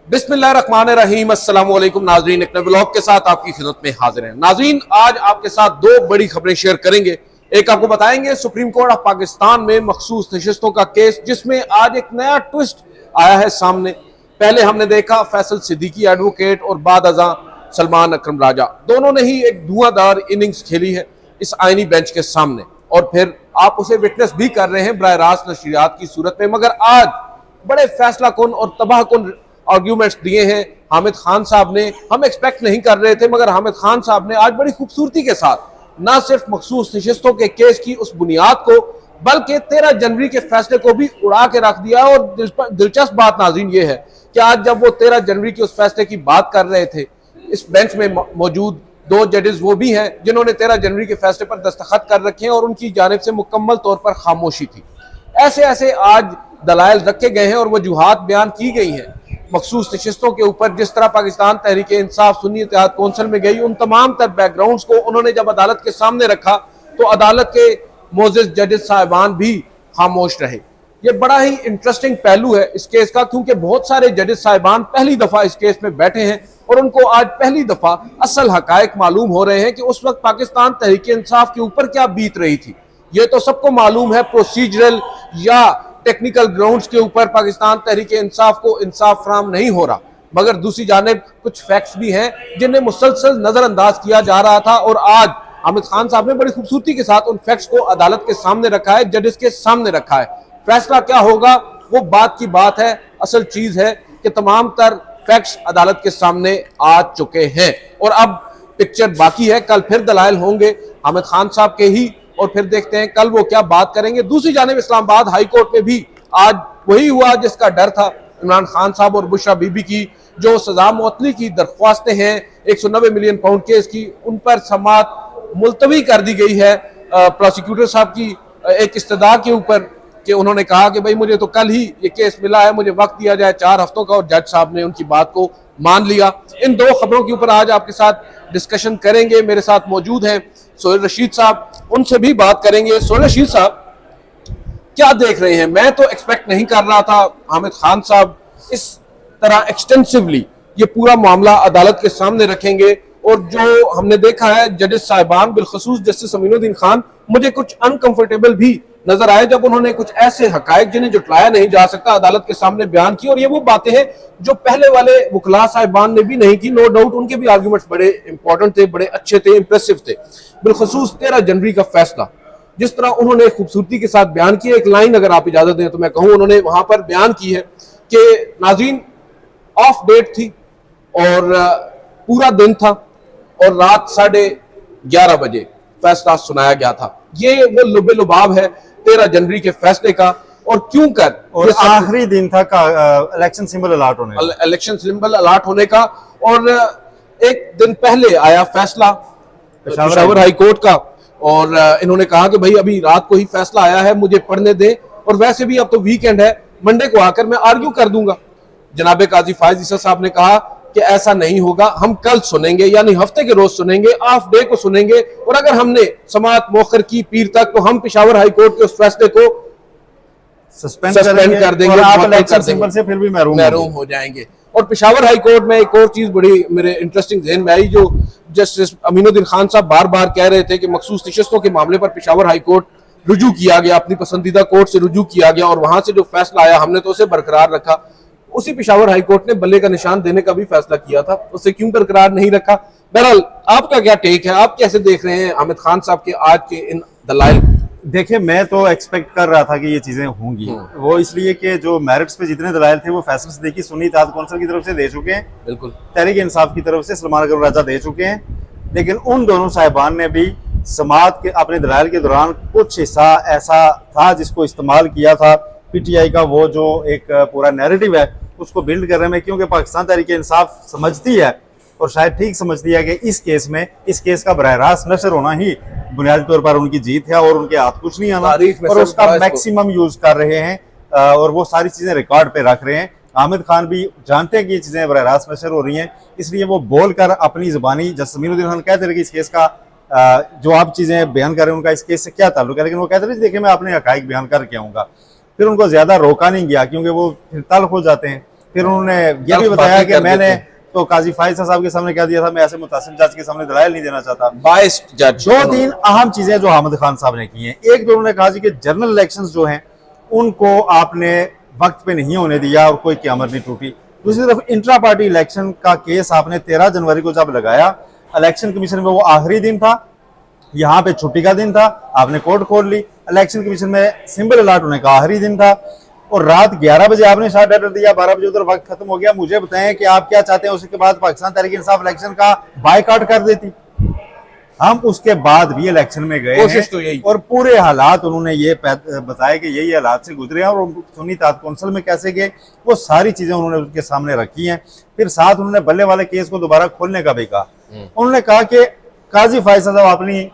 बिस्मिल्लाहिर्रहमानिर्रहीम। अस्सलाम वालेकुम नाज़रीन, एक नए व्लॉग के साथ आपकी खिदमत में हाजिर हैं। नाज़रीन, आज आपके साथ दो बड़ी खबरें शेयर करेंगे। एक आपको बताएंगे सुप्रीम कोर्ट ऑफ पाकिस्तान में मखसूस नशिस्तों का केस, जिसमें आज एक नया ट्विस्ट आया है सामने। पहले हमने देखा फैसल सिद्दीकी एडवोकेट और बाद अज़ां सलमान अकरम राजा, दोनों ने ही एक धुआंधार इनिंग्स खेली है इस आईनी बेंच के सामने, और फिर आप उसे विटनेस भी कर रहे हैं बराह रास्त नशरियात की सूरत में। मगर आज बड़े फैसला कुन और तबाह कुन आर्ग्यूमेंट्स दिए हैं हामिद खान साहब ने। हम एक्सपेक्ट नहीं कर रहे थे, मगर हामिद खान साहब ने आज बड़ी खूबसूरती के साथ न सिर्फ मखसूस नशिस्तों के केस की उस बुनियाद को, बल्कि 13 जनवरी के फैसले को भी उड़ा के रख दिया। और दिलचस्प बात नाज़रीन ये है कि आज जब वो 13 जनवरी के उस फैसले की बात कर रहे थे, इस बेंच में मौजूद दो जजेस वो भी हैं जिन्होंने 13 जनवरी के फैसले पर दस्तखत कर रखे हैं और उनकी जानिब से मुकम्मल तौर पर खामोशी थी। ऐसे ऐसे आज दलाइल रखे गए हैं और वजूहात बयान की गई हैं मखसूस नशिस्तों के ऊपर। जिस तरह पाकिस्तान तहरीक इंसाफ सुन्नी इत्तेहाद कौंसिल में गई, उन तमाम तर बैकग्राउंड्स को उन्होंने जब अदालत के सामने रखा तो अदालत के मोअज़्ज़िज़ जजेस साहिबान भी खामोश रहे। ये बड़ा ही इंटरेस्टिंग पहलू है इस केस का, क्योंकि बहुत सारे जजेस साहिबान पहली दफा इस केस में बैठे हैं और उनको आज पहली दफा असल हकायक मालूम हो रहे हैं कि उस वक्त पाकिस्तान तहरीक इंसाफ के ऊपर क्या बीत रही थी। ये तो सबको मालूम है, प्रोसीजरल या टेक्निकल ग्राउंड्स के ऊपर पाकिस्तान तहरीक इंसाफ को इंसाफ फराहम नहीं हो रहा, मगर दूसरी जानिब कुछ फैक्ट्स भी हैं जिन्हें मुसलसल नजरअंदाज किया जा रहा था। और आज हामिद खान साहब ने बड़ी खूबसूरती के साथ उन फैक्ट्स को अदालत के सामने रखा है, जजेस के सामने रखा है। फैसला क्या होगा वो बात की बात है, असल चीज है कि तमाम तर फैक्ट्स अदालत के सामने आ चुके हैं और अब पिक्चर बाकी है। कल फिर दलाइल होंगे हामिद खान साहब के ही, और फिर देखते हैं कल वो क्या बात करेंगे। दूसरी जानिब इस्लामाबाद हाई कोर्ट में भी आज वही हुआ जिसका डर था इमरान खान साहब और बुशरा बीबी की, जो सजा मुअत्तली की दरख्वास्तें हैं 190 मिलियन पाउंड केस की, उन पर समाअत मुलतवी कर दी गई है प्रोसिक्यूटर साहब की एक इस्तदा के ऊपर, कि उन्होंने कहा कि भाई मुझे तो कल ही ये केस मिला है, मुझे वक्त दिया जाए 4 हफ्तों का, और जज साहब ने उनकी बात को मान लिया। इन दो खबरों के ऊपर आज आपके साथ डिस्कशन करेंगे। मेरे साथ मौजूद हैं सोहेल रशीद साहब, उनसे भी बात करेंगे। सोहेल रशीद साहब, क्या देख रहे हैं? मैं तो एक्सपेक्ट नहीं कर रहा था हामिद खान साहब इस तरह एक्सटेंसिवली ये पूरा मामला अदालत के सामने रखेंगे, और जो हमने देखा है जजेस साहिबान बिलखसूस जस्टिस अमीनुद्दीन खान मुझे कुछ अनकंफर्टेबल भी नजर आए जब उन्होंने कुछ ऐसे हकायक जिन्हें जुटलाया नहीं जा सकता अदालत के सामने बयान की। और ये वो बातें हैं जो पहले वाले वकला साहिबान ने भी नहीं की। नो डाउट उनके भी आर्गूमेंट्स बड़े इंपॉर्टेंट थे, बड़े अच्छे थे, इंप्रेसिव थे। बिलखसूस 13 जनवरी का फैसला जिस तरह उन्होंने खूबसूरती के साथ बयान किया, एक लाइन अगर आप इजाजत दें तो मैं कहूं, उन्होंने वहां पर बयान की है कि नाज़रीन ऑफ डेट थी और पूरा दिन था और रात 11:30 बजे फैसला सुनाया गया था। ये वो लुबे लुबाब है 13 जनवरी के फैसले का, और क्यों कर और आखिरी दिन था का इलेक्शन सिंबल अलॉट होने का, इलेक्शन सिंबल अलॉट होने का। और एक दिन पहले आया फैसला पेशावर हाई कोर्ट का, और इन्होंने कहा कि भाई अभी रात को ही फैसला आया है, मुझे पढ़ने दें, और वैसे भी अब तो वीकेंड है, मंडे को आकर मैं आर्ग्यू कर दूंगा। जनाबे काजी फायज ईसा साहब ने कहा कि ऐसा नहीं होगा, हम कल सुनेंगे, यानी हफ्ते के रोज सुनेंगे, ऑफ डे को सुनेंगे, और अगर हमने समाअत मौखर की पीर तक तो हम पेशावर हाई कोर्ट के उस फैसले को सस्पेंड कर देंगे, आप इलेक्शन सिंबल से फिर भी महरूम हो जाएंगे। और पेशावर हाई कोर्ट में एक और चीज बड़ी मेरे इंटरेस्टिंग ज़हन में आई, जो जस्टिस अमीनुद्दीन खान साहब बार बार कह रहे थे कि मखसूस नशिस्तों के मामले पर पेशावर हाई कोर्ट रुजू किया गया, अपनी पसंदीदा कोर्ट से रुजू किया गया, और वहां से जो फैसला आया हमने तो उसे बरकरार रखा। उसी पेशावर हाई कोर्ट ने बल्ले का निशान देने का भी फैसला किया था, उसे क्यों बरकरार नहीं रखा? बहरहाल आपका क्या टेक है, आप कैसे देख रहे हैं हामिद खान साहब के आज के इन दलाइल? देखिए, मैं तो एक्सपेक्ट कर रहा था कि ये चीजें होंगी, वो इसलिए कि जो मेरिट्स पे जितने दलाइल थे वो फैसले से देखी सुन्नी इत्तेहाद कौंसिल की तरफ से दे चुके हैं, बिल्कुल तहरीक इंसाफ की तरफ से सलमान अकरम राजा दे चुके हैं, लेकिन उन दोनों साहिबान ने भी समाअत के अपने दलाइल के दौरान कुछ हिस्सा ऐसा था जिसको इस्तेमाल किया था पीटीआई का, वो जो एक पूरा नैरेटिव है उसको बिल्ड करने में, क्योंकि पाकिस्तान तहरीक इंसाफ समझती है और शायद ठीक समझती है कि इस केस में इस केस का बराह रास्त नशर होना ही बुनियादी तौर पर उनकी जीत है और उनके हाथ कुछ नहीं आना, और उसका मैक्सिमम यूज कर रहे हैं और वो सारी चीजें रिकॉर्ड पे रख रहे हैं। हामिद खान भी जानते हैं कि ये चीजें बराह रास्त नशर हो रही हैं, इसलिए वो बोलकर अपनी जुबानी जस्टिस अमीनुद्दीन खान कहते रहे कि इस केस का जो आप चीजें बयान कर रहे हैं उनका इस केस से क्या ताल्लुक है, लेकिन वो कहते रहे देखिए मैं अपने हकाइक बयान करके आऊंगा। फिर उनको ज्यादा रोका नहीं गया क्योंकि वो फिर तल्ख हो जाते हैं, फिर उन्होंने ये भी जल्दबाजी बताया कि कर मैंने देते हैं। तो काजी फायसा साहब के सामने कह दिया था, मैं ऐसे मुतासिम जज के सामने दलाइल नहीं देना चाहता। बाइस्ड जज। दो तीन अहम चीजें जो हामिद खान साहब ने की हैं, एक तो उन्होंने कहा जी कि जनरल इलेक्शंस जो हैं उनको आपने वक्त पे नहीं होने दिया और कोई क़यामत नहीं टूटी। दूसरी तरफ इंट्रा पार्टी इलेक्शन का केस आपने 13 जनवरी को जब लगाया, इलेक्शन कमीशन में वो आखिरी दिन था, यहाँ पे छुट्टी का दिन था, आपने कोर्ट खोल ली। इलेक्शन कमीशन में सिंबल अलॉट होने का आखिरी दिन था और रात 11 बजे आपने शार्ट ऑर्डर दिया, 12 बजे उधर वक्त खत्म हो गया। मुझे बताएं कि आप क्या चाहते हैं उसके बाद पाकिस्तान तहरीक इंसाफ इलेक्शन का बायकॉट कर देती। हम उसके बाद भी इलेक्शन में गए कोशिश हैं तो यही। और पूरे हालात उन्होंने ये बताया कि यही हालात से गुजरे हैं और सुन्नी ताद कौंसिल में कैसे गए, वो सारी चीजें उन्होंने उनके सामने रखी हैं। फिर साथ उन्होंने बल्ले वाले केस को दोबारा खोलने का भी कहा। उन्होंने कहा कि काजी फायसा साहब अपनी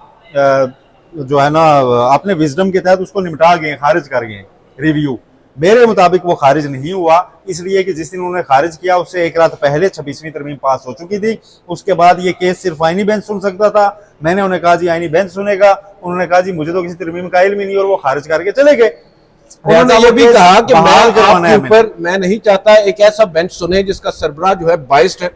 जो है ना अपने विजडम के तहत उसको निपटा गए, खारिज कर गए रिव्यू। मेरे मुताबिक वो खारिज नहीं हुआ, इसलिए कि जिस दिन उन्होंने खारिज किया उससे एक रात पहले 26वीं तरमीम पास हो चुकी थी। उसके बाद ये केस सिर्फ आईनी बेंच सुन सकता था। मैंने उन्हें कहा जी आईनी बेंच सुनेगा, उन्होंने कहा जी मुझे तो किसी तरमीम का इल्म ही नहीं, और वो खारिज करके चले गए। उन्होंने ये भी कहा कि बहाल करवाना मैं है आपके ऊपर मैं नहीं चाहता एक ऐसा बेंच सुने जिसका सरबराह जो है बाइस्ड है।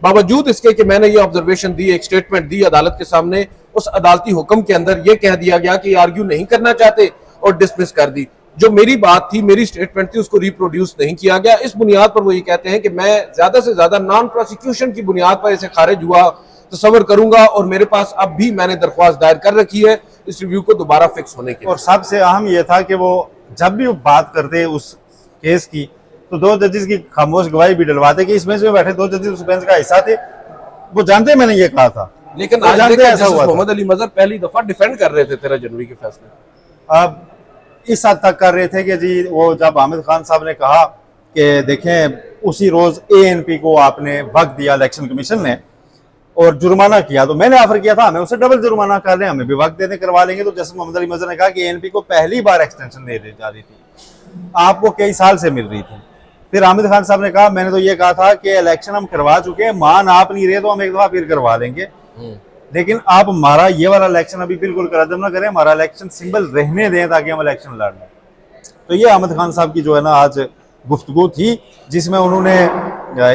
बावजूद इसके कि मैंने ये ऑब्जर्वेशन दी, एक स्टेटमेंट दी अदालत के सामने, उस अदालती हुक्म के अंदर ये कह दिया गया कि आर्ग्यू नहीं करना चाहते और डिसमिस कर दी। जो मेरी बात थी, मेरी स्टेटमेंट थी, उसको रिप्रोड्यूस नहीं किया गया। इस बुनियाद पर वो ये कहते हैं कि मैं ज्यादा से ज्यादा नॉन प्रोसिक्यूशन की बुनियाद पर इसे खारिज हुआ तस्वर करूंगा और मेरे पास अब भी मैंने दरख्वास्त दायर कर रखी है इस रिव्यू को दोबारा फिक्स होने के। और सबसे अहम यह था कि वो जब भी बात करते उस केस की तो दो जजेस की खामोश गवाही भी डलवाते कि इस बेंच में बैठे दो जजेस उस बेंच का हिस्सा थे। वो जानते मैंने ये कहा था, लेकिन वो आज जानते देखा ऐसा हुआ था। मोहम्मद अली मजहर पहली दफा डिफेंड कर रहे थे 13 जनवरी के फैसले। अब इस हद तक कर रहे थे कि जी वो जब हामिद खान साहब ने कहा कि देखें उसी रोज एएनपी को आपने वक्त दिया इलेक्शन कमीशन ने और जुर्माना किया, तो मैंने ऑफर किया था हमें उससे डबल जुर्माना कर लें, हमें भी वक्त देने करवा लेंगे। तो जस्टिस मोहम्मद अली मजहर ने कहा कि एएनपी को पहली बार एक्सटेंशन दे दी जा रही थी, आपको कई साल से मिल रही थी। फिर हामिद खान साहब ने कहा मैंने तो ये कहा था कि इलेक्शन हम करवा चुके हैं, मान आप नहीं रहे तो हम एक दफा फिर करवा लेंगे, लेकिन आप हमारा ये वाला इलेक्शन अभी बिल्कुल कदम ना करें, हमारा इलेक्शन सिंबल रहने दें ताकि हम इलेक्शन लड़ लें। तो ये हामिद खान साहब की जो है ना आज गुफ्तगू थी, जिसमें उन्होंने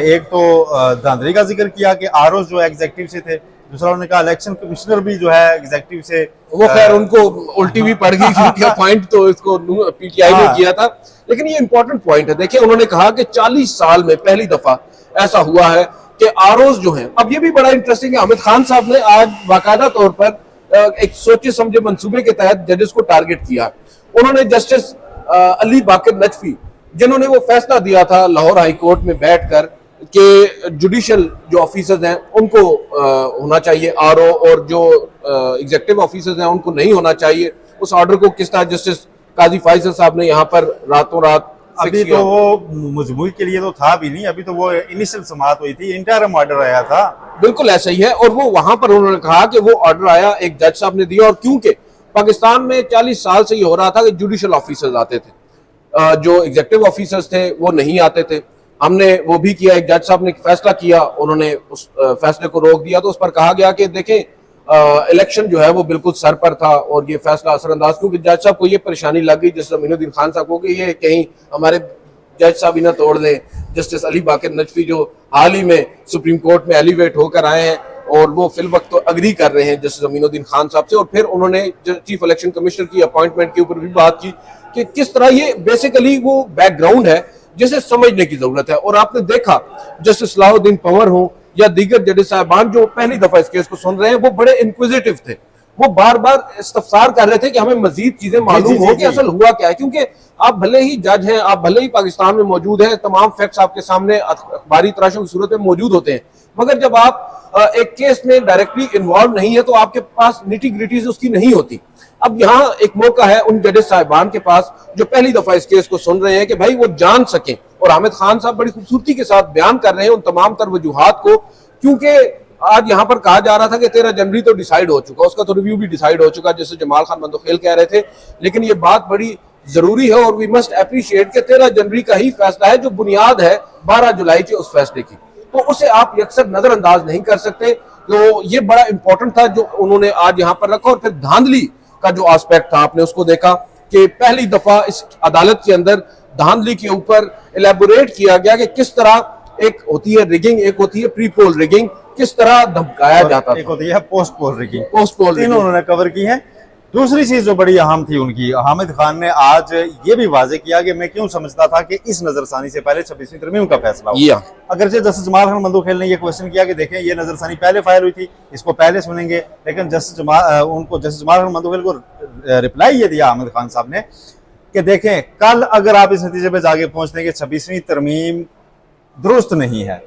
एक तो धांधली का जिक्र किया कि आरओ जो एग्जेक्टिव से थे, दूसरा उन्होंने कहा इलेक्शन कमिश्नर भी जो है एग्जेक्टिव से, वो खैर उनको उल्टी भी पड़ गई क्योंकि पॉइंट तो इसको पीटीआई ने किया था। लेकिन ये इंपॉर्टेंट पॉइंट है। देखिए उन्होंने कहा कि 40 साल में पहली दफा ऐसा हुआ है कि आरओज जो हैं, अब ये भी बड़ा इंटरेस्टिंग है, हामिद खान साहब ने आज बाकायदा तौर पर एक सोचे समझे मंसूबे के तहत जजेस को टारगेट किया। उन्होंने जस्टिस अली बाकर नजफी, जिन्होंने वो फैसला दिया था लाहौर हाई कोर्ट में बैठकर कि जुडिशियल जो ऑफिसर्स हैं उनको होना चाहिए आरओ और जो एग्जीक्यूटिव ऑफिसर्स हैं उनको नहीं होना चाहिए, उस ऑर्डर को किस तरह जस्टिस काजी फैसल साहब ने यहाँ पर रातों रात अभी तो वो मजबूरी के लिए तो था भी नहीं, अभी तो वो इनिशियल समाअत हुई थी, इंटरम ऑर्डर आया था। बिल्कुल ऐसा ही है। और वो वहां पर उन्होंने कहा कि वो ऑर्डर आया एक जज साहब ने दिया, और क्योंकि पाकिस्तान में 40 साल से ये हो रहा था कि जुडिशियल ऑफिसर्स आते थे, जो एग्जीक्यूटिव ऑफिसर्स थे वो नहीं आते थे। हमने वो भी किया, एक जज साहब ने फैसला किया, उन्होंने उस फैसले को रोक दिया। तो उस पर कहा गया कि देखें इलेक्शन जो है वो बिल्कुल सर पर था और ये फैसला असरअंदाज, क्योंकि जज साहब को ये परेशानी लग गई जस्टिस अमीनुद्दीन खान साहब को कि ये कहीं हमारे जज साहब ही ना तोड़ लें। जस्टिस अली बाकर नजफी जो हाल ही में सुप्रीम कोर्ट में एलिवेट होकर आए हैं और वो फिल वक्त तो अग्री कर रहे हैं जस्टिस अमीनुद्दीन खान साहब से। और फिर उन्होंने चीफ इलेक्शन कमिश्नर की अपॉइंटमेंट के ऊपर भी बात की कि किस तरह ये बेसिकली वो बैकग्राउंड है जिसे समझने की जरूरत है। और आपने देखा जस्टिस सलाहुद्दीन पंवर हो या दीगर जजेस साहबान जो पहली दफा इस केस को सुन रहे हैं, वो बड़े इंक्विजिटिव थे, वो बार बार इस्तफसार कर रहे थे कि हमें मजीद चीजें मालूम हो कि असल हुआ क्या है। क्योंकि आप भले ही जज हैं, आप भले ही पाकिस्तान में मौजूद हैं, तमाम फैक्ट्स आपके सामने अखबारी तराशों की सूरत में मौजूद होते हैं, मगर जब आप एक केस में डायरेक्टली इन्वॉल्व नहीं है तो आपके पास निटी ग्रिटीज उसकी नहीं होती। अब यहाँ एक मौका है उन जजेस साहिबान के पास जो पहली दफा इस केस को सुन रहे हैं कि भाई वो जान सकें। और हामिद खान साहब बड़ी खूबसूरती के साथ बयान कर रहे हैं उन तमाम तर वजूहात को, क्योंकि आज यहाँ पर कहा जा रहा था कि 13 जनवरी तो डिसाइड हो चुका, उसका तो रिव्यू भी डिसाइड हो चुका, जैसे जमाल खान बंदोखेल कह रहे थे। लेकिन ये बात बड़ी जरूरी है और वी मस्ट अप्रिशिएट कि 13 जनवरी का ही फैसला है जो बुनियाद है 12 जुलाई के उस फैसले की, तो उसे आप अक्सर नजरअंदाज नहीं कर सकते। तो ये बड़ा इंपॉर्टेंट था जो उन्होंने आज यहाँ पर रखा। और फिर धांधली का जो एस्पेक्ट था आपने उसको देखा कि पहली दफा इस अदालत के अंदर धांधली के ऊपर इलेबोरेट किया गया कि किस तरह एक होती है रिगिंग, एक होती है प्री पोल रिगिंग, किस तरह धमकाया जाता एक होती है पोस्ट पोल रिगिंग। पोस्ट पोल तीनों उन्होंने कवर की है। दूसरी चीज जो बड़ी अहम थी उनकी, हामिद खान ने आज ये भी वाजे किया कि मैं क्यों समझता था कि इस नजरसानी से पहले 26वीं तरमीम का फैसला हो। अगरचे जस्टिस जमाल खान मंदोखेल ने ये क्वेश्चन किया कि देखें ये नजरसानी पहले फाइल हुई थी, इसको पहले सुनेंगे, लेकिन जस्टिस जमाल खान मंदोखेल को रिप्लाई ये दिया हामिद खान साहब ने कि देखें कल अगर आप इस नतीजे पे जाके पहुंचते हैं कि 26वीं तरमीम दुरुस्त नहीं है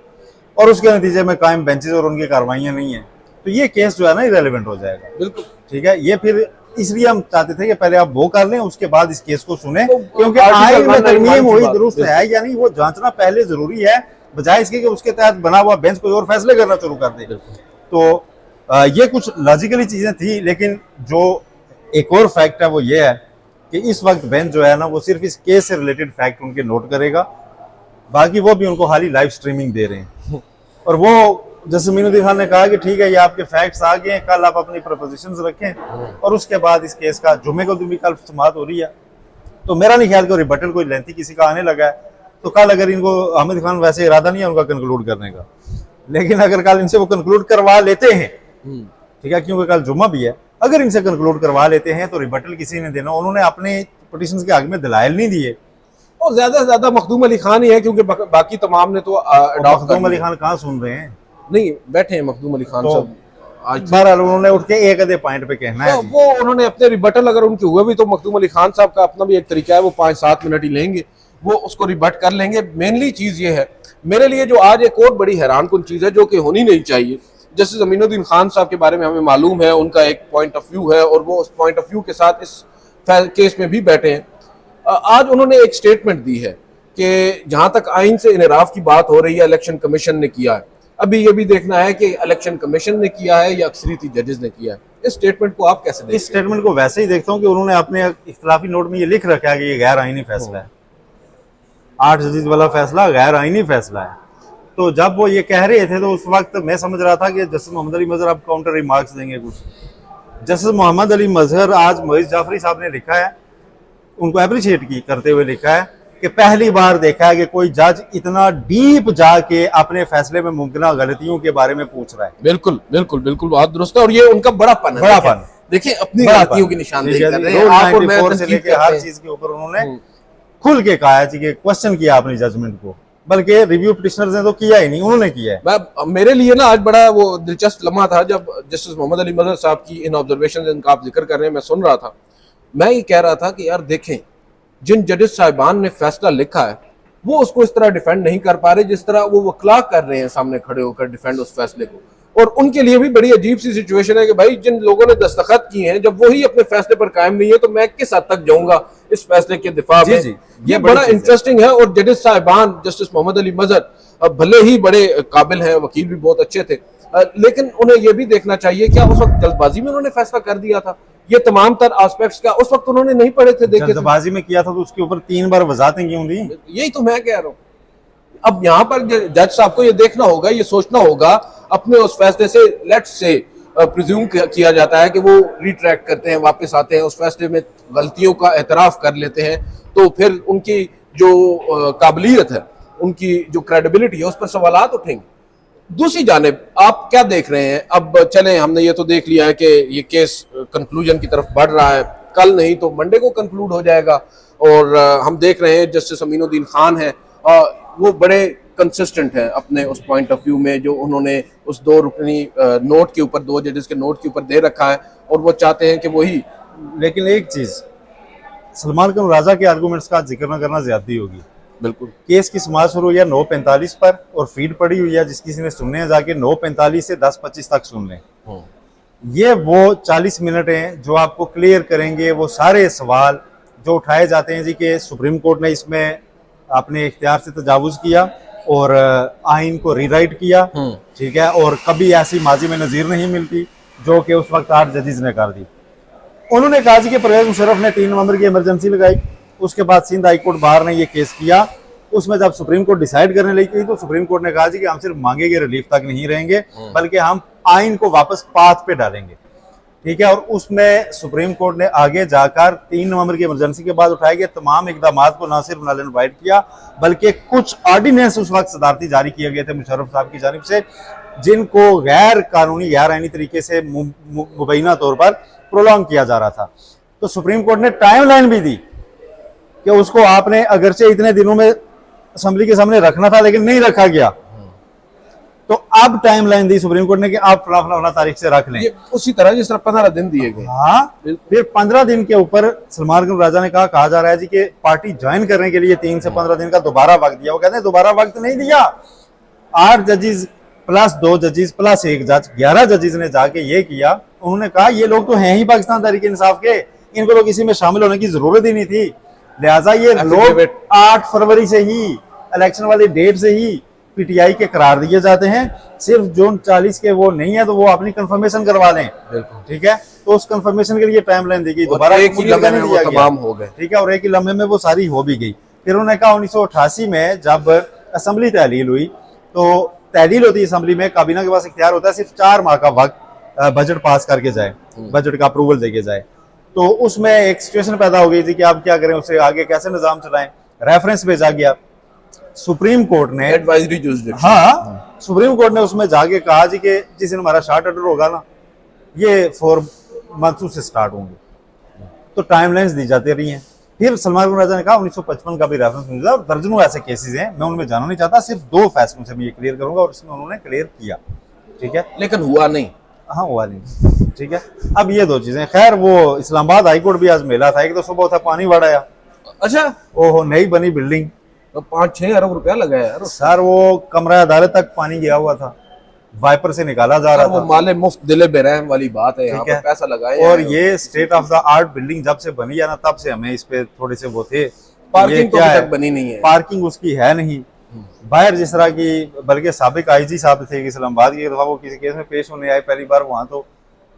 और उसके नतीजे में कायम बेंचेस और उनकी कार्रवाइयां नहीं है, तो ये केस जो है ना इरेलीवेंट हो जाएगा। बिल्कुल ठीक है। ये फिर इसलिए हम चाहते थे कि पहले आप वो कर लें, उसके बाद इस केस को सुने, क्योंकि आइन में तरमीम हुई दुरुस्त है या नहीं वो जांचना पहले जरूरी है, बजाय इसके कि उसके तहत बना हुआ बेंच कोई और फैसले करना शुरू कर दे। तो ये कुछ लॉजिकली चीजें थी, लेकिन जो एक और फैक्ट है वो ये है कि इस वक्त बेंच जो है ना वो सिर्फ इस केस से रिलेटेड फैक्ट उनके नोट करेगा, बाकी वो भी उनको हाली लाइव स्ट्रीमिंग दे रहे हैं। और वो जैसे मीनुद्दीन खान ने कहा कि ठीक है ये आपके फैक्ट्स आ गए हैं, कल आप अपनी प्रपोजिशंस रखें और उसके बाद इस केस का जुमे को भी कल समाअत हो रही है, तो मेरा नहीं ख्याल कि रिबटल कोई लेंथी किसी का आने लगा है, तो कल अगर इनको हामिद खान वैसे इरादा नहीं है उनका कंक्लूड करने का, लेकिन अगर कल इनसे वो कंक्लूड करवा लेते हैं, ठीक है, क्योंकि कल जुम्मा भी है, अगर इनसे कंक्लूड करवा लेते हैं तो रिबटल किसी ने देना, उन्होंने अपने पिटीशन के आगे में दलाइल नहीं दिए और ज्यादा से ज्यादा मखदूम अली खान ही है, क्योंकि बाकी तमाम ने तो मखदूम अली खान कहाँ सुन रहे हैं, नहीं बैठे हैं मखदूम अली खान साहब। आज बहरहाल उन्होंने उठ के एक आधे पॉइंट पे कहना है, वो उन्होंने अपने रिबटल अगर उनके हुए भी तो मखदूम अली खान साहब का अपना भी एक तरीका है, वो 5-7 मिनट ही लेंगे, वो उसको रिबट कर लेंगे। मेनली चीज ये है मेरे लिए जो आज एक और बड़ी हैरान कुन चीज है जो कि होनी नहीं चाहिए, जैसे मीनुद्दीन खान साहब के बारे में हमें मालूम है उनका एक पॉइंट ऑफ व्यू है और वो उस पॉइंट ऑफ व्यू के साथ इस केस में भी बैठे हैं। आज उन्होंने एक स्टेटमेंट दी है कि जहां तक आइन से इनराफ की बात हो रही है इलेक्शन कमीशन ने किया है, अभी ये भी देखना है कि इलेक्शन कमीशन ने किया है या अक्सरियती जजेस ने किया है। इस स्टेटमेंट को आप कैसे देखते हैं? इस स्टेटमेंट को वैसे ही देखता हूँ कि उन्होंने अपने इख्तिलाफी नोट में ये लिख रखा है कि ये गैर आईनी फैसला है, 8 जजेस वाला फैसला गैर आईनी फैसला है। तो जब वो ये कह रहे थे तो उस वक्त मैं समझ रहा था कि जस्टिस मोहम्मद अली मजहर अब काउंटर रिमार्क्स देंगे कुछ। जस्टिस मोहम्मद अली मजहर आज मोइज जाफरी साहब ने लिखा है, उनको अप्रिशिएट करते हुए लिखा है कि पहली बार देखा है कि कोई जज इतना डीप जाके अपने फैसले में मुमकिन गलतियों के बारे में पूछ रहा है। बिल्कुल बिल्कुल बिल्कुल बात दुरुस्त है और ये उनका बड़ापन है। बड़ापन देखिए अपनी गलतियों की निशानदेही कर रहे हैं, आप और मैं से लेके हर चीज के ऊपर उन्होंने खुल के कहा है कि क्वेश्चन किया अपनी जजमेंट को, बल्कि रिव्यू पिटिशनर्स ने तो किया ही नहीं, उन्होंने किया है। मेरे लिए ना आज बड़ा वो दिलचस्प लम्हा था जब जस्टिस मोहम्मद अली मजहर साहब की इन ऑब्जर्वेशन जिनका आप जिक्र कर रहे हैं मैं सुन रहा था, मैं ये कह रहा था कि यार देखें जिन जजेस साहिबान ने फैसला लिखा है वो उसको इस तरह डिफेंड नहीं कर पा रहे जिस तरह वो वकला कर रहे हैं सामने खड़े होकर डिफेंड उस फैसले को, और उनके लिए भी बड़ी अजीब सी सिचुएशन है कि भाई जिन लोगों ने दस्तखत किए हैं जब वही अपने फैसले पर कायम नहीं है तो मैं किस हद तक जाऊंगा इस फैसले के दिफा में। ये बड़ा इंटरेस्टिंग है। और जजेस साहिबान जस्टिस मोहम्मद अली मजहर भले ही बड़े काबिल हैं, वकील भी बहुत अच्छे थे, लेकिन उन्हें यह भी देखना चाहिए क्या उस वक्त जल्दबाजी में उन्होंने फैसला कर दिया था, ये तमाम तर एस्पेक्ट्स का उस वक्त उन्होंने नहीं पढ़े थे, देखे जल्दबाजी में किया था तो उसके ऊपर 3 बार वजाहतें क्यों दी? यही तो मैं कह रहा हूँ। अब यहाँ पर जज साहब को ये देखना होगा, ये सोचना होगा अपने उस फैसले से, लेट्स से प्रिज्यूम किया जाता है कि वो रिट्रैक्ट करते हैं, वापस आते हैं, उस फैसले में गलतियों का एतराफ कर लेते हैं, तो फिर उनकी जो काबिलियत है, उनकी जो क्रेडिबिलिटी है उस पर सवालात उठेंगे। दूसरी जानिब आप क्या देख रहे हैं? अब चले हमने ये तो देख लिया है कि ये केस कंक्लूजन की तरफ बढ़ रहा है, कल नहीं तो मंडे को कंक्लूड हो जाएगा, और हम देख रहे हैं जस्टिस अमीनुद्दीन खान है वो बड़े कंसिस्टेंट है अपने उस पॉइंट ऑफ व्यू में जो उन्होंने उस 2 रुकनी नोट के ऊपर, 2 जजेस के नोट के ऊपर दे रखा है, और वो चाहते हैं कि वही। लेकिन एक चीज, सलमान खान राजा के आर्गूमेंट्स का जिक्र न करना ज्यादती होगी। बिल्कुल। केस की समाअत शुरू हुई है 9:45 पर और फीड पड़ी हुई है जिस किसी ने सुनने हैं जाके 9:45 से 10:25 तक सुन लें। ये वो 40 मिनट हैं जो आपको क्लियर करेंगे वो सारे सवाल जो उठाए जाते हैं जी कि सुप्रीम कोर्ट ने इसमें अपने इख्तियार से तजावुज किया और आइन को रीराइट किया, ठीक है, और कभी ऐसी माजी में नजीर नहीं मिलती जो कि उस वक्त 8 जजेस ने कर दी। उन्होंने कहा जी कि परवेज मुशर्रफ ने 3 नवंबर की इमरजेंसी लगाई, उसके बाद सिंध हाई कोर्ट बार ने ये केस किया, उसमें जब सुप्रीम कोर्ट डिसाइड करने लगी तो सुप्रीम कोर्ट ने कहा जी कि हम सिर्फ मांगे गए रिलीफ तक नहीं रहेंगे बल्कि हम आइन को वापस पाथ पे डालेंगे, ठीक है। और उसमें सुप्रीम कोर्ट ने आगे जाकर 3 नवंबर की इमरजेंसी के बाद उठाए गए तमाम इकदाम को न सिर्फ नल किया, बल्कि कुछ ऑर्डिनेंस उस वक्त सदारती जारी किए गए थे मुशर्रफ साहब की जानिब से, जिनको गैर कानूनी गैर आईनी तरीके से मुबैना तौर पर प्रोलॉन्ग किया जा रहा था। तो सुप्रीम कोर्ट ने टाइमलाइन भी दी कि उसको आपने अगरचे इतने दिनों में असेंबली के सामने रखना था, लेकिन नहीं रखा गया। तो अब टाइमलाइन दी सुप्रीम कोर्ट ने कि आप फला फला फला तारीख से रख लें। ये उसी तरह जिस तरह 15 दिन दिए गए। हाँ, फिर 15 दिन के ऊपर सलमान गल राजा ने कहा जा रहा है जी कि पार्टी ज्वाइन करने के लिए 3 से 15 दिन का दोबारा वक्त दिया। वो कहते हैं दोबारा वक्त नहीं दिया, 8 जजेस प्लस 2 जजेस प्लस 1 जज 11 जजेस ने जाके ये किया। उन्होंने कहा ये लोग तो हैं ही पाकिस्तान तहरीक इंसाफ के, इनको तो किसी में शामिल होने की जरूरत ही नहीं थी। लिहाजा ये लोग 8 फरवरी से ही इलेक्शन वाली डेट से ही पीटीआई के करार दिए जाते हैं। सिर्फ जून 40 के वो नहीं है तो वो अपनी कंफर्मेशन करवा लें। ठीक है, तो उस कंफर्मेशन के लिए टाइमलाइन दी गई, दोबारा एक ही लम्हे में वो तमाम हो गए। ठीक है, और एक ही लम्हे में वो सारी हो भी गई। फिर उन्होंने कहा 1988 में जब असेंबली तहलील हुई, तो तहलील होती है असेंबली में, काबीना के पास इख्तियार होता है सिर्फ 4 माह का वक्त बजट पास करके जाए, बजट का अप्रूवल देके जाए। तो उसमें एक सिचुएशन पैदा हो गई थी कि आप क्या करें, उसे आगे कैसे निजाम चलाएं। रेफरेंस भेजा गया सुप्रीम कोर्ट ने, एडवाइजरी जुरिसडिक्शन। हाँ, सुप्रीम कोर्ट ने उसमें जाके कहा जी कि जिस दिन हमारा शार्ट ऑर्डर होगा ना, ये 4 मंथ्स से स्टार्ट होंगे। तो टाइमलाइंस दी जाती रही हैं। फिर सलमान गल राजा ने कहा 1955 का भी रेफरेंस मिला, और दर्जनों ऐसे केसेस हैं, मैं उनमें जाना नहीं चाहता, सिर्फ 2 फैसलों से मैं ये क्लियर करूंगा, और इसमें उन्होंने क्लियर किया। ठीक है, लेकिन हुआ नहीं। हाँ, हुआ नहीं। ठीक है, अब ये 2 चीजें, खैर वो इस्लामाबाद हाईकोर्ट भी आज मेला था। एक तो सुबह था पानी बढ़ आया, अच्छा, ओहो नई बनी बिल्डिंग, तो 5-6 अरब रुपया लगा यार सर। वो कमरा अदालत तक पानी गया हुआ था, वाइपर से निकाला जा रहा था। वो माले मुफ्त दिले बेरहम वाली बात है, यहाँ पे पैसा लगाए। और ये state of the art building जब से बनी है ना, तब से हमें इस पे थोड़े से वो थे। पार्किंग तो अभी तक बनी नहीं है, पार्किंग उसकी है नहीं बाहर, जिस तरह की, बल्कि साबिक आईजी साहब थे इस्लामाबाद की, वो किसी केस में पेश होने आए पहली बार वहां, तो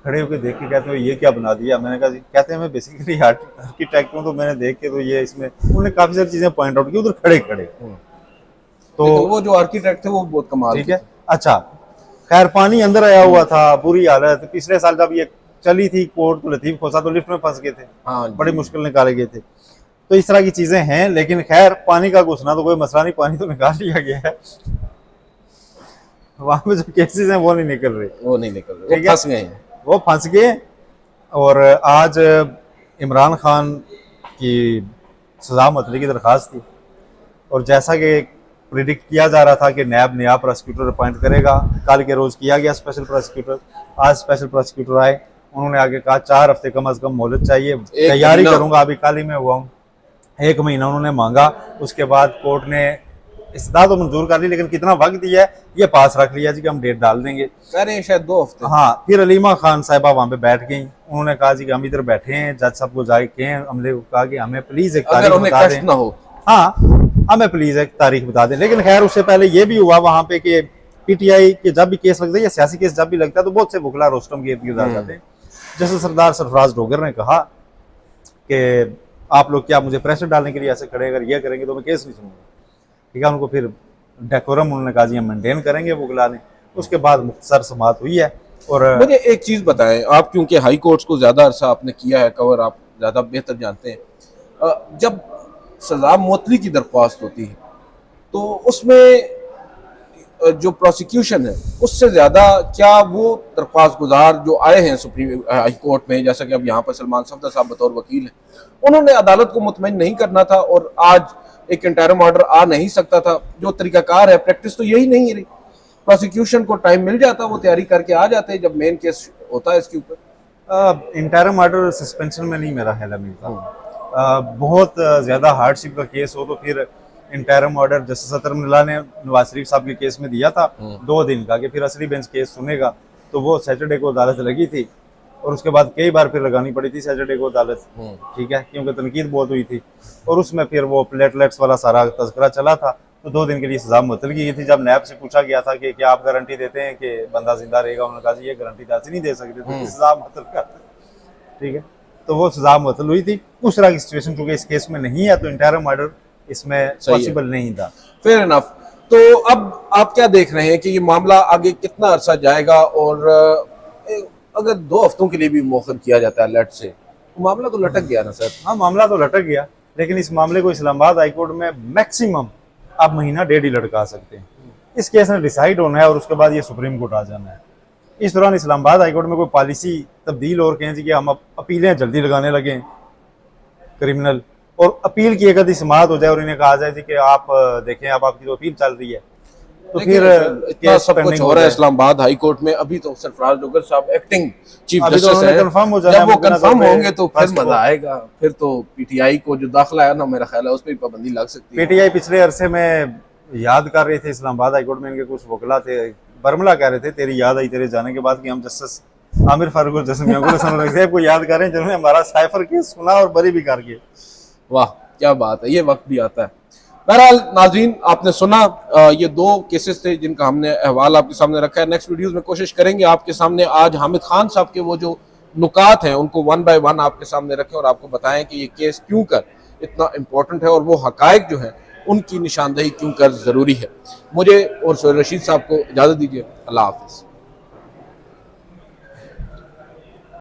खड़े होकर देख के कहते हैं ये क्या बना दिया। मैंने कहा जी, कहते हैं मैं बेसिकली आर्किटेक्ट हूँ, तो मैंने देख के तो ये इसमें, उन्होंने काफी सारी चीजें पॉइंट आउट की उधर खड़े खड़े। तो वो जो आर्किटेक्ट थे वो बहुत कमाल। ठीक है, अच्छा, खैर पानी अंदर आया हुआ था, बुरी हालत। पिछले साल जब ये चली थी कोर्ट, तो लतीफ खोसा तो लिफ्ट में फंस गए थे, बड़ी मुश्किल निकाले गए थे। तो इस तरह की चीजें हैं, लेकिन खैर पानी का घुसना तो कोई मसला नहीं, पानी तो निकाल लिया गया है। वहां पे जो केसेस हैं वो नहीं निकल रहे, वो फंस गए, वो फंस गए। और आज इमरान खान की सजा मुअत्तली की दरख्वास्त थी, और जैसा कि प्रिडिक्ट किया जा रहा था कि नैब नया प्रोसिक्यूटर अपॉइंट करेगा, कल के रोज किया गया स्पेशल प्रोसिक्यूटर। आज स्पेशल प्रोसिक्यूटर आए, उन्होंने आगे कहा 4 हफ्ते कम अज कम मोहलत चाहिए, तैयारी करूंगा, अभी कल ही मैं हुआ हूँ। 1 महीना उन्होंने मांगा, उसके बाद कोर्ट ने इस्ता तो मंजूर कर ली, लेकिन कितना वक्त दिया है ये पास रख लिया जी कि हम डेट डाल देंगे, कह रहे हैं शायद 2 हफ्ते। हाँ, फिर अलीमा खान साहिबा वहां पे बैठ गई, उन्होंने कहा जी कि हम इधर बैठे हैं, जज साहब को जाके कहें, हमने कहा कि हमें प्लीज एक तारीख बता दें, ना हो, हाँ हमें प्लीज एक तारीख बता दें। लेकिन खैर उससे पहले ये भी हुआ वहां पे कि पीटीआई के जब भी केस लगता है या सियासी केस जब भी लगता है, तो बहुत से बुखला रोस्टम के इर्द गिर्द आ जाते हैं। जैसे सरदार सरफराज डोगर ने कहा कि आप लोग क्या मुझे प्रेशर डालने के लिए ऐसे खड़े, अगर ये करेंगे तो मैं केस नहीं सुनूंगा। ठीक है, उनको फिर डेकोरम उन्होंने कहा जी हम मेंटेन करेंगे बुगला ने। उसके बाद मुख्तसर समाअत हुई है। और मुझे एक चीज बताएं, आप क्योंकि हाई कोर्ट्स को ज्यादा अरसा आपने किया है कवर, आप ज्यादा बेहतर जानते हैं, जब सजा मुअत्तली की दरख्वास्त होती है तो उसमें जो प्रोसिक्यूशन है उससे ज्यादा क्या वो दरख्वास्त गुजार जो आए हैं सुप्रीम हाई कोर्ट में, जैसा कि अब यहाँ पर सलमान सफदर साहब बतौर वकील हैं, उन्होंने अदालत को मुतमईन नहीं करना था, और आज एक इंटरिम ऑर्डर आ नहीं सकता था। जो तरीकाकार है, प्रैक्टिस तो यही नहीं रही, प्रोसिक्यूशन को टाइम मिल जाता, वो तैयारी करके आ जाते जब मेन केस होता है इसके ऊपर। इंटरिम ऑर्डर सस्पेंशन में नहीं मेरा ख्याल मिलता। बहुत ज्यादा हार्डशिप का केस हो तो फिर इंटरिम ऑर्डर, जैसे सतर मिला ने नवाज शरीफ साहब के केस में दिया था 2 दिन का, कि फिर असली बेंच केस सुनेगा, तो वो सैटरडे को अदालत लगी थी, और उसके बाद कई बार फिर लगानी पड़ी थी सैटरडे को अदालत। ठीक है, क्योंकि तनकीद बहुत हुई थी, और उसमें फिर वो प्लेटलेट्स वाला सारा तस्करा चला था, तो 2 दिन के लिए सजा मुअत्तल की गई थी। जब नैब से पूछा गया था कि क्या आप गारंटी देते हैं कि बंदा जिंदा रहेगा, उन्होंने कहा ये गारंटी तो ऐसे नहीं दे सकते, तो सजा मुअत्तल कर। ठीक है, तो वो सजा मुअत्तल हुई थी। उस तरह की सिचुएशन चूंकि इस केस में नहीं है, तो इंटरिम ऑर्डर इसमें पॉसिबल नहीं था। Fair enough. तो अब आप क्या देख रहे हैं कि ये मामला आगे कितना अरसा जाएगा, और अगर 2 हफ्तों के लिए भी मौखर किया जाता है अलर्ट से, तो मामला तो लटक गया ना सर। हाँ, मामला तो लटक गया, लेकिन इस मामले को इस्लामाबाद हाईकोर्ट में मैक्सिमम आप महीना 1.5 ही लटका सकते हैं। इस केस में डिसाइड होना है और उसके बाद ये सुप्रीम कोर्ट आ जाना है। इस दौरान इस्लामाबाद हाईकोर्ट में कोई पॉलिसी तब्दील और कहें कि हम अपीलें जल्दी लगाने लगे क्रिमिनल, और अपील की एक आधी समाअत हो जाए और इन्हें कहा जाए कि आप देखें अब आपकी तो अपील चल रही है, तो फिर इतना सब कुछ हो रहा है इस्लामाबाद हाई कोर्ट में। अभी तो सरफराज डोगर साहब एक्टिंग चीफ जस्टिस है, कंफर्म हो जाना, जब वो कंफर्म होंगे तो फिर मजा आएगा। फिर तो पीटीआई को जो दाखिला है ना, मेरा ख्याल है उस पर पाबंदी लग सकती है। पीटीआई पिछले अरसे में याद कर रहे थे, इस्लामाबाद हाईकोर्ट में इनके कुछ वकला थे, बर्मला कह रहे थे तेरी याद आई तेरे जाने के बाद कि हम जस्टिस आमिर फारूक और जस्टिस मियां साहब को याद कर रहे हैं, जिन्होंने हमारा साइफर केस सुना और बरी भी कर गए। वाह क्या बात है, ये वक्त भी आता है। बहरहाल नाज़रीन, आपने सुना ये 2 केसेस थे जिनका हमने अहवाल आपके सामने रखा है। नेक्स्ट वीडियोस में कोशिश करेंगे आपके सामने आज हामिद खान साहब के वो जो नुकात हैं उनको 1 बाय 1 आपके सामने रखें और आपको बताएं कि ये केस क्यों कर इतना इम्पोर्टेंट है और वो हकायक जो है उनकी निशानदेही क्यों कर जरूरी है। मुझे और सोहेल रशीद साहब को इजाजत दीजिए। अल्लाह हाफिज।